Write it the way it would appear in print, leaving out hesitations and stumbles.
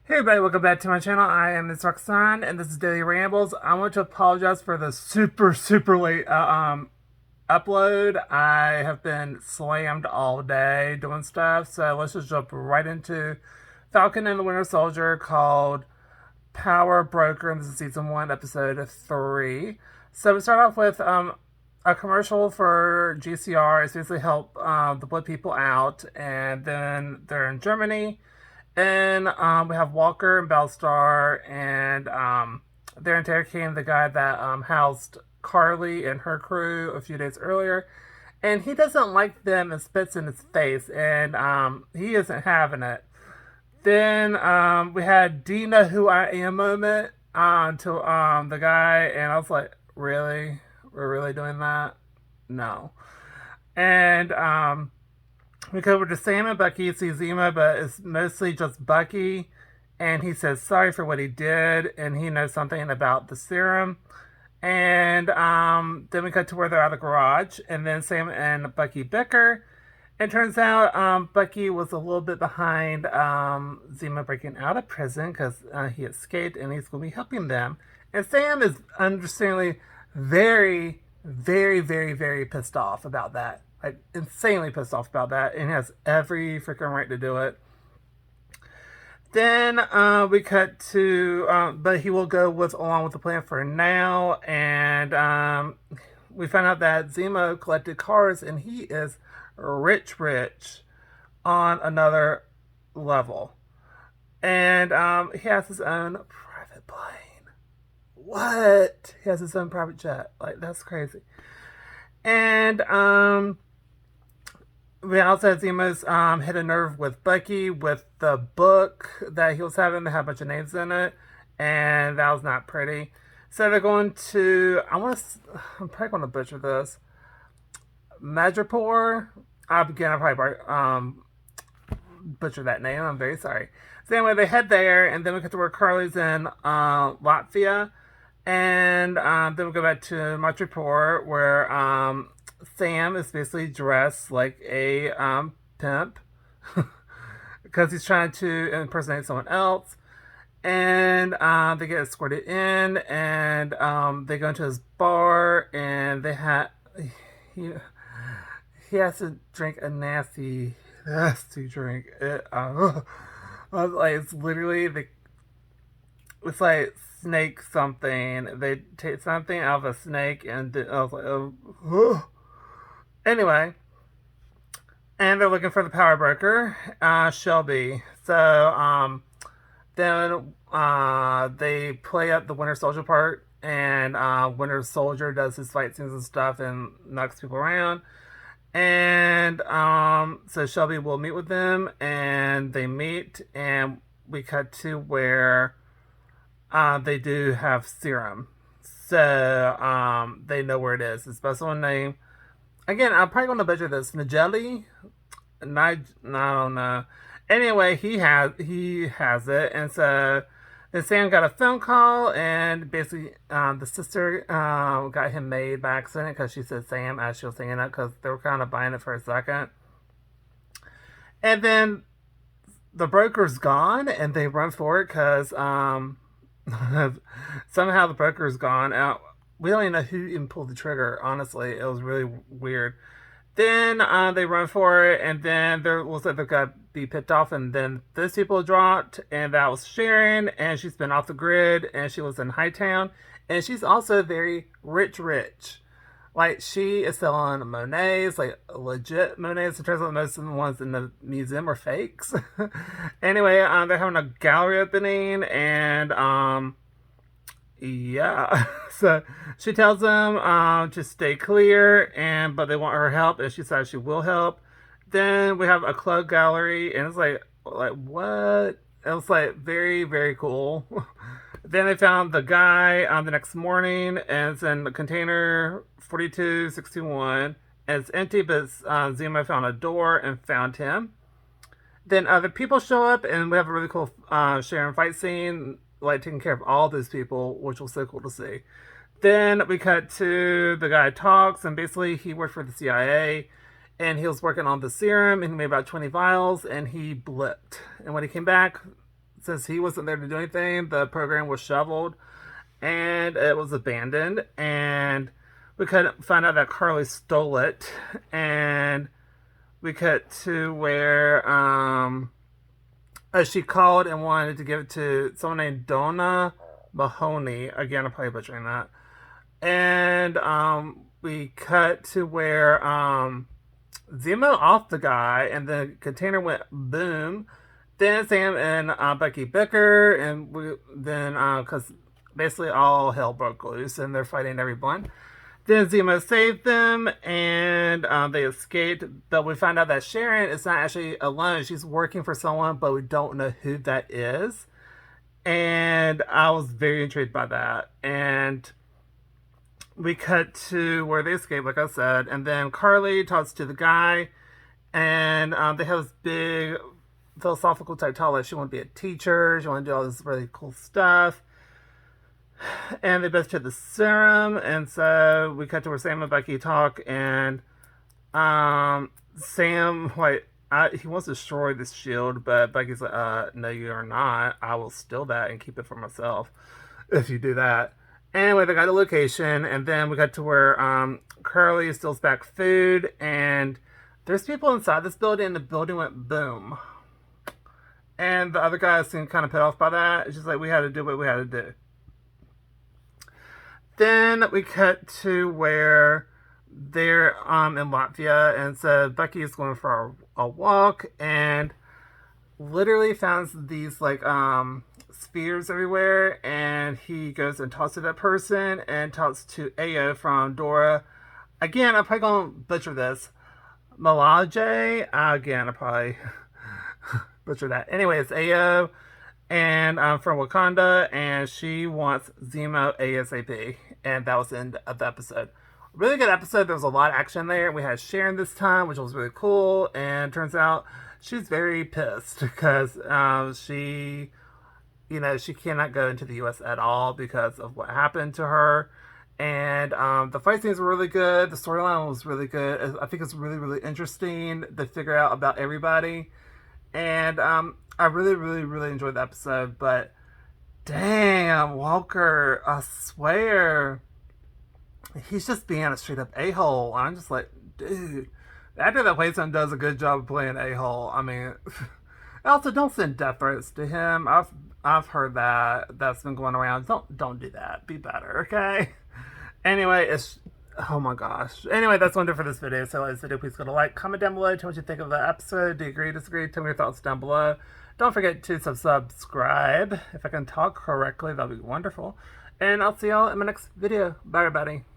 Hey everybody, welcome back to my channel. I am Miss Roxanne, and this is Daily Rambles. I want to apologize for the super late upload. I have been slammed all day doing stuff, so let's just jump right into Falcon and the Winter Soldier called Power Broker, and this is season 1, episode 3. So we start off with a commercial for GCR. It's basically help the blood people out, and then they're in Germany. And we have Walker and Bellstar, and they're interrogating the guy that housed Carly and her crew a few days earlier. And he doesn't like them and spits in his face, and he isn't having it. Then we had Dina, who I am moment to the guy, and I was like, really? We're really doing that? No. And we go over to Sam and Bucky see Zemo, but it's mostly just Bucky. And he says sorry for what he did, and he knows something about the serum. And then we cut to where they're at the garage, and then Sam and Bucky bicker. It turns out Bucky was a little bit behind Zemo breaking out of prison because he escaped, and he's going to be helping them. And Sam is understandably very pissed off about that. Like, insanely pissed off about that, and has every freaking right to do it. Then we cut to, but he will go along with the plan for now, and we find out that Zemo collected cars, and he is rich on another level, and he has his own private plane. What? He has his own private jet? Like, that's crazy. And we also had Zemo's hit a nerve with Bucky with the book that he was having that had a bunch of names in it, and that was not pretty. So they're going to, I'm probably going to butcher this, Madripoor. Again, I'll probably butcher that name. I'm very sorry. So anyway, they head there, and then we get to where Carly's in Latvia, and then we go back to Madripoor, where Sam is basically dressed like a pimp because he's trying to impersonate someone else. And they get escorted in, and they go into his bar, and he, he has to drink a nasty drink. It's literally it's like snake something. They take something out of a snake, and I was like, oh. Anyway, and they're looking for the power broker, Shelby. So then they play up the Winter Soldier part, and Winter Soldier does his fight scenes and stuff and knocks people around. And so Shelby will meet with them, and they meet, and we cut to where they do have serum. So they know where it is. It's special name. Again, I'm probably going to butcher this. Nigeli? I don't know. Anyway, he has it, and so then Sam got a phone call, and basically the sister got him made by accident because she said Sam as she was singing it because they were kind of buying it for a second. And then the broker's gone, and they run for it because somehow the broker's gone out. We don't even know who even pulled the trigger, honestly. It was really weird. Then they run for it, and then there looks like they're going to be picked off, and then those people dropped, and that was Sharon, and she's been off the grid, and she was in Hightown, and she's also very rich. Like, she is selling Monets, like legit Monets. It turns out most of the ones in the museum are fakes. Anyway, they're having a gallery opening, and yeah. So she tells them to stay clear, but they want her help, and she says she will help. Then we have a club gallery, and it's like what? It was like very cool. Then they found the guy the next morning, and it's in the container 4261. And it's empty, but Zemo found a door and found him. Then other people show up, and we have a really cool Sharon fight scene, like taking care of all those people, which was so cool to see. Then we cut to the guy talks, and basically he worked for the CIA, and he was working on the serum, and he made about 20 vials, and he blipped. And when he came back, since he wasn't there to do anything, the program was shoveled and it was abandoned. And we couldn't find out that Carly stole it. And we cut to where she called and wanted to give it to someone named Donna Mahoney. Again, I'm probably butchering that. And we cut to where Zemo off the guy, and the container went boom. Then Sam and Becky bicker, and then because basically all hell broke loose, and they're fighting everyone. Then Zemo saved them, and they escaped. But we find out that Sharon is not actually alone; she's working for someone, but we don't know who that is. And I was very intrigued by that. And we cut to where they escape, like I said, and then Carly talks to the guy, and they have this big philosophical type talk. Like she want to be a teacher, she want to do all this really cool stuff, and they both took the serum. And so we cut to where Sam and Becky talk, and Sam he wants to destroy this shield, but Becky's like, no, you are not. I will steal that and keep it for myself if you do that. Anyway, they got a location, and then we got to where Curly steals back food, and there's people inside this building, and the building went boom. And the other guys seemed kind of put off by that. It's just like, we had to do what we had to do. Then we cut to where they're in Latvia, and so Becky is going for a walk, and literally finds these spheres everywhere, and he goes and talks to that person and talks to Ao from Dora. Again, I'm probably gonna butcher this. Malaje. Again, I probably butcher that. Anyway, it's Ao, and from Wakanda, and she wants Zemo ASAP, and that was the end of the episode. Really good episode. There was a lot of action there. We had Sharon this time, which was really cool, and turns out she's very pissed because she cannot go into the U.S. at all because of what happened to her. And the fight scenes were really good. The storyline was really good. I think it's really, really interesting to figure out about everybody. And I really, really, really enjoyed the episode. But damn, Walker, I swear, he's just being a straight up a-hole. I'm just like, dude, the actor that plays him does a good job of playing a-hole. I mean, also don't send death threats to him. I've heard that's been going around. Don't do that. Be better, okay? Anyway, oh my gosh. Anyway, that's one for this video. So like this video, please go to like, comment down below, tell me what you think of the episode. Do you agree, disagree? Tell me your thoughts down below. Don't forget to subscribe. If I can talk correctly, that'll be wonderful. And I'll see y'all in my next video. Bye, everybody.